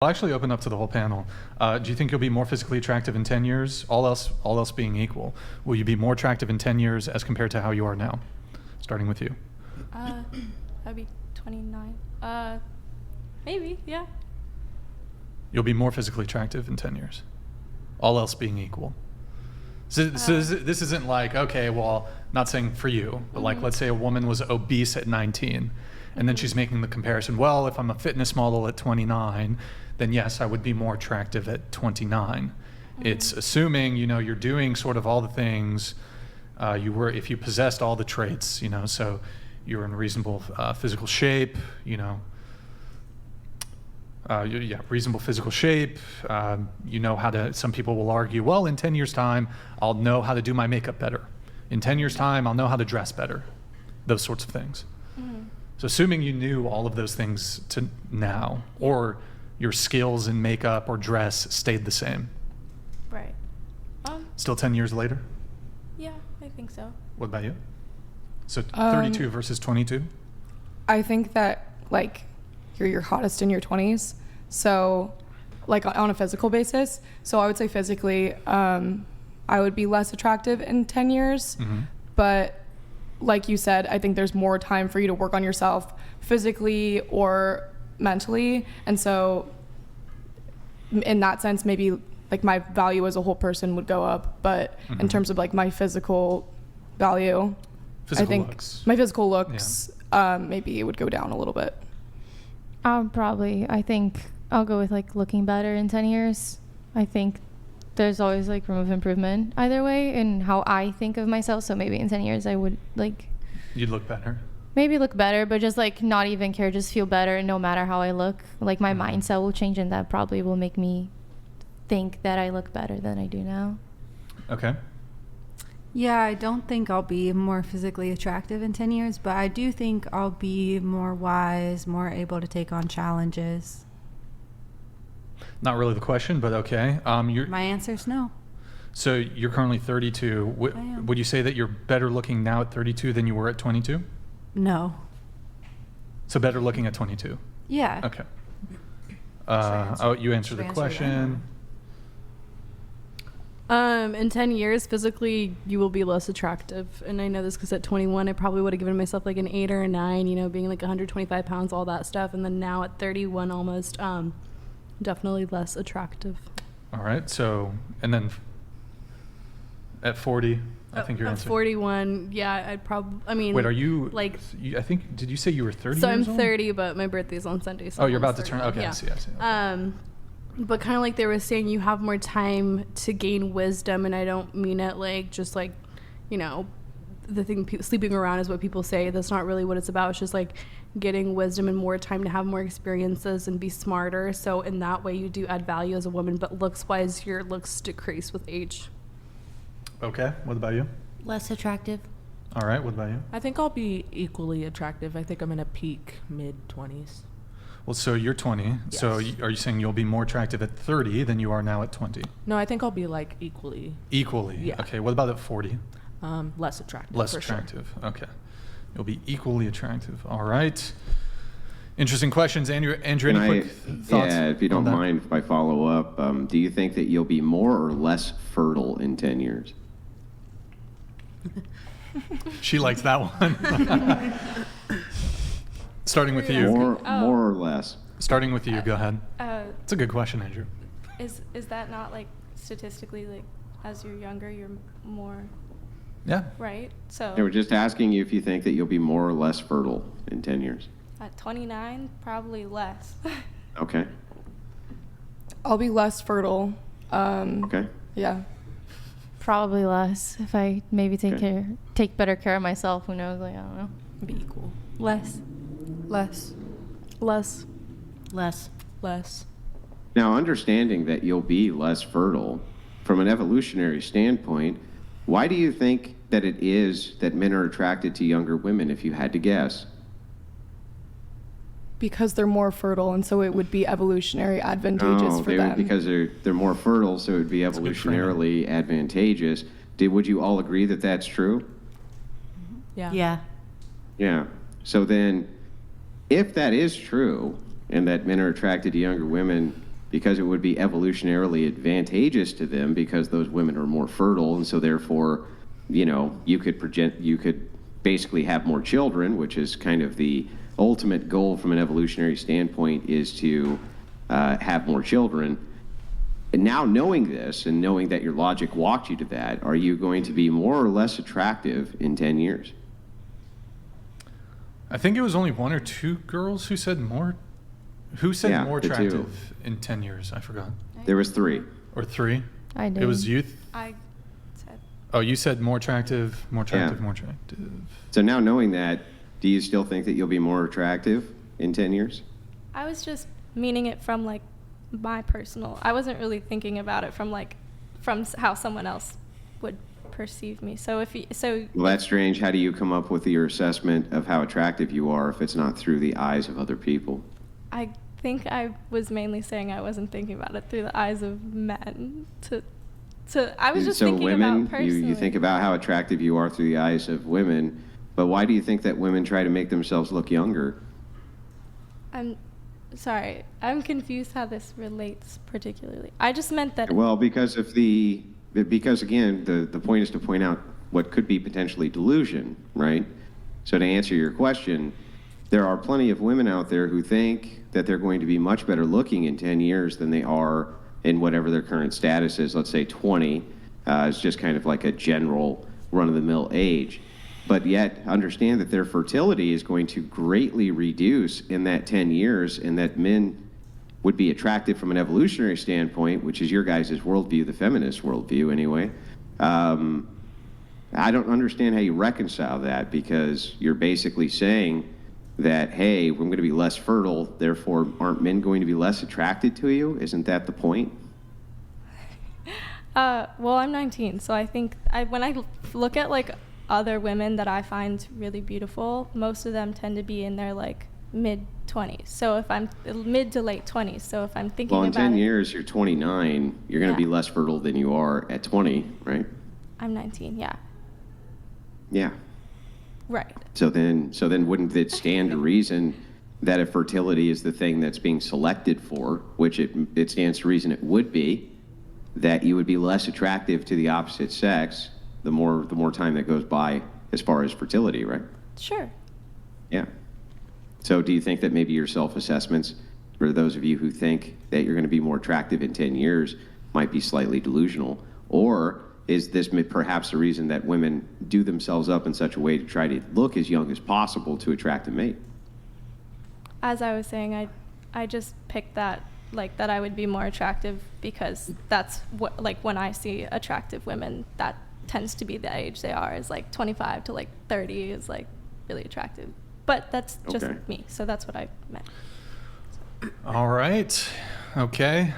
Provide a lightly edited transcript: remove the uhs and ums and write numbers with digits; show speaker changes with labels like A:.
A: I'll actually open up to the whole panel. Do you think you'll be more physically attractive in 10 years, all else being equal? Will you be more attractive in 10 years as compared to how you are now? Starting with you.
B: I'd be 29. Maybe, yeah.
A: You'll be more physically attractive in 10 years, all else being equal. So this isn't like, okay, well, not saying for you, but like, let's say a woman was obese at 19, and then she's making the comparison, well, if I'm a fitness model at 29, then yes, I would be more attractive at 29. It's assuming, you're doing sort of all the things if you possessed all the traits, so you're in reasonable physical shape, reasonable physical shape. Some people will argue, well, in 10 years' time, I'll know how to do my makeup better. In 10 years' time, I'll know how to dress better. Those sorts of things. So assuming you knew all of those things to now, or your skills in makeup or dress stayed the same.
B: Right.
A: Still 10 years later?
B: Yeah, I think so.
A: What about you? So 32 versus 22?
C: I think that, you're your hottest in your 20s. So, on a physical basis. So I would say physically, I would be less attractive in 10 years. But like you said, I think there's more time for you to work on yourself physically or mentally. And so in that sense, maybe my value as a whole person would go up. But in terms of my physical value, I think my physical looks, maybe it would go down a little bit.
D: I think I'll go with looking better in 10 years. I think there's always room of improvement either way in how I think of myself. So maybe in 10 years I would
A: You'd look better.
D: Maybe look better, but just not even care, just feel better no matter how I look. My mindset will change, and that probably will make me think that I look better than I do now.
A: Okay.
E: Yeah, I don't think I'll be more physically attractive in 10 years, but I do think I'll be more wise, more able to take on challenges.
A: Not really the question, but okay.
E: My answer is no.
A: So you're currently 32. Would you say that you're better looking now at 32 than you were at 22?
E: No.
A: So better looking at 22?
E: Yeah.
A: Okay. You answered the question.
B: In 10 years, physically, you will be less attractive. And I know this because at 21, I probably would have given myself an 8 or a 9, being 125 pounds, all that stuff. And then now at 31 almost, definitely less attractive.
A: All right. So, and then at 40, I think you're
B: at 41, yeah, I'd probably,
A: Wait, are you, I think, did you say you were 30
B: So
A: years
B: I'm
A: old?
B: 30, but my birthday's on Sunday. So
A: you're about to
B: 30.
A: turn, okay,
B: Yeah.
A: I see. Okay.
B: But kind of like they were saying, you have more time to gain wisdom, and I don't mean it the thing sleeping around is what people say. That's not really what it's about. It's just getting wisdom and more time to have more experiences and be smarter. So in that way, you do add value as a woman, but looks-wise, your looks decrease with age.
A: Okay, what about you?
F: Less attractive.
A: All right, what about you?
G: I think I'll be equally attractive. I think I'm in a peak mid-20s.
A: Well, so you're 20.
G: Yes.
A: So are you saying you'll be more attractive at 30 than you are now at 20?
G: No, I think I'll be equally.
A: Equally?
G: Yeah.
A: Okay, what about at 40?
G: Less attractive.
A: Less
G: for
A: attractive.
G: Sure.
A: Okay. You'll be equally attractive. All right. Interesting questions. Andrew, any quick thoughts?
H: Yeah, if you don't mind if I follow up, do you think that you'll be more or less fertile in 10 years?
A: She likes that one. Starting with you.
H: More or less.
A: Starting with you, go ahead. It's a good question, Andrew.
B: Is that not statistically as you're younger, you're more...
A: Yeah.
B: Right? So
H: They were just asking you if you think that you'll be more or less fertile in 10 years.
B: at 29, probably less.
H: Okay.
C: I'll be less fertile.
H: Okay.
C: Yeah.
D: Probably less if I maybe take better care of myself. Who knows? I don't know.
G: Be equal.
B: Less.
H: Now, understanding that you'll be less fertile, from an evolutionary standpoint, why do you think that it is that men are attracted to younger women, if you had to guess?
C: Because they're more fertile, and so it would be evolutionary advantageous for them.
H: Because they're more fertile, so it would be evolutionarily advantageous. Would you all agree that that's true?
G: Yeah.
F: Yeah.
H: Yeah. So then, if that is true, and that men are attracted to younger women, because it would be evolutionarily advantageous to them because those women are more fertile, and so therefore, you could basically have more children, which is kind of the ultimate goal from an evolutionary standpoint, is to have more children. And now knowing this and knowing that your logic walked you to that, are you going to be more or less attractive in 10 years?
A: I think it was only one or two girls who said more. Who said
H: Yeah,
A: more
H: the two.
A: attractive in 10 years? I forgot.
H: There was 3.
A: Or 3?
D: I did.
A: It was youth.
C: I said
A: Oh, you said more attractive, more attractive,
H: Yeah.
A: more attractive.
H: So now knowing that, do you still think that you'll be more attractive in 10 years?
F: I was just meaning it from like my personal. I wasn't really thinking about it from how someone else would perceive me. So
H: Well, that's strange. How do you come up with your assessment of how attractive you are if it's not through the eyes of other people?
F: I think I was mainly saying I wasn't thinking about it through the eyes of men. I was just
H: so
F: thinking
H: women,
F: about personally.
H: you think about how attractive you are through the eyes of women, but why do you think that women try to make themselves look younger?
F: I'm sorry. I'm confused how this relates particularly. I just meant that.
H: Well, because again, the point is to point out what could be potentially delusion, right? So to answer your question, there are plenty of women out there who think that they're going to be much better looking in 10 years than they are in whatever their current status is. Let's say 20 is just kind of like a general run-of-the-mill age. But yet understand that their fertility is going to greatly reduce in that 10 years, and that men would be attractive from an evolutionary standpoint, which is your guys' worldview, the feminist worldview anyway. I don't understand how you reconcile that, because you're basically saying that, hey, we're going to be less fertile, therefore aren't men going to be less attracted to you? Isn't that the point?
F: Well, I'm 19, so I think when I look at like other women that I find really beautiful, most of them tend to be in their like mid-20s. So if I'm mid to late 20s, so if I'm thinking
H: Well, in
F: about
H: 10
F: it,
H: years, you're 29. You're going to
F: Yeah.
H: be less fertile than you are at 20, right?
F: I'm 19, yeah.
H: Yeah.
F: Right.
H: So then wouldn't it stand to reason that if fertility is the thing that's being selected for, which it stands to reason it would be, that you would be less attractive to the opposite sex the more time that goes by as far as fertility, right?
F: Sure.
H: Yeah. So do you think that maybe your self-assessments, for those of you who think that you're going to be more attractive in 10 years, might be slightly delusional? Or is this perhaps the reason that women do themselves up in such a way to try to look as young as possible to attract a mate?
F: As I was saying, I just picked that, like, that I would be more attractive because that's what, like, when I see attractive women, that tends to be the age they are, is like 25 to like 30 is like really attractive. But that's just
H: Okay.
F: me, so that's what I meant.
A: All right. Okay.